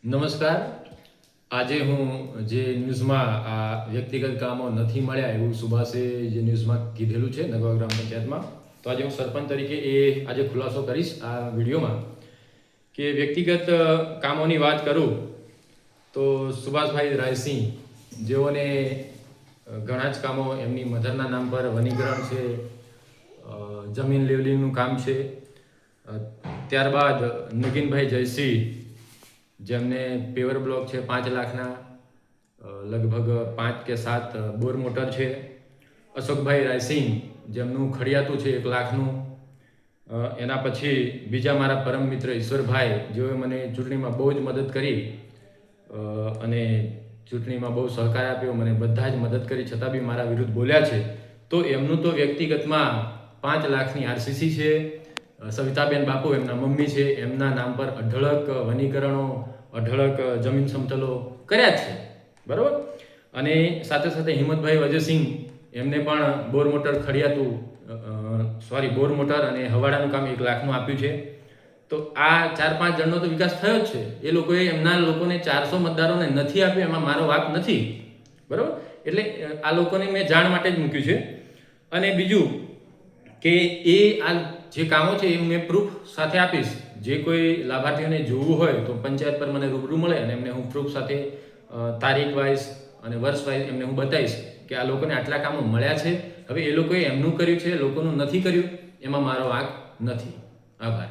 નમસ્કાર. આજે હું જે ન્યૂઝમાં આ વ્યક્તિગત કામો નથી મળ્યા એવું સુભાષે જે ન્યૂઝમાં કીધેલું છે નગવા ગ્રામ પંચાયતમાં, તો આજે હું સરપંચ તરીકે આજે ખુલાસો કરીશ આ વિડીયોમાં કે વ્યક્તિગત કામોની વાત કરું તો સુભાષભાઈ રાયસિંહ જેઓને ઘણા જ કામો એમની મધરના નામ પર વનીકરણ છે, જમીન લેવલિંગનું કામ છે. ત્યારબાદ નગીનભાઈ જયસિંહ જેમને પેવર બ્લોક છે 5 લાખના, લગભગ 5 કે 7 બોર મોટર છે. અશોકભાઈ રાયસિંહ જેમનું ખડિયાતું છે 1 લાખનું. એના પછી બીજા મારા પરમ મિત્ર ઈશ્વરભાઈ જેઓએ મને ચૂંટણીમાં બહુ જ મદદ કરી અને ચૂંટણીમાં બહુ સહકાર આપ્યો, મને બધા જ મદદ કરી છતાં બી મારા વિરુદ્ધ બોલ્યા છે, તો એમનું તો વ્યક્તિગતમાં 5 લાખની આરસીસી છે. સવિતાબેન બાપુ એમના મમ્મી છે, એમના નામ પર અઢળક વનીકરણો, અઢળક જમીન સમતલો કર્યા છે, બરાબર. અને સાથે સાથે હિંમતભાઈ વજયસિંહ એમને પણ બોર મોટર ખડિયાતું બોર મોટર અને હવાડાનું કામ 1 લાખનું આપ્યું છે. તો આ 4-5 જણનો તો વિકાસ થયો જ છે. એ લોકોએ એમના લોકોને 400 મતદારોને નથી આપ્યું, એમાં મારો વાંક નથી, બરાબર. એટલે આ લોકોને મેં જાણ માટે જ મૂક્યું છે. અને બીજું કે આ જે કામો છે એ મેં પ્રૂફ સાથે આપીશ. જે કોઈ લાભાર્થીઓને જોવું હોય તો પંચાયત પર મને રૂબરૂ મળે અને એમને હું પ્રૂફ સાથે તારીખ વાઇઝ અને વર્ષ વાઇઝ એમને હું બતાવીશ કે આ લોકોને આટલા કામો મળ્યા છે. હવે એ લોકોએ એમનું કર્યું છે, લોકોનું નથી કર્યું, એમાં મારો વાંક નથી. આભાર.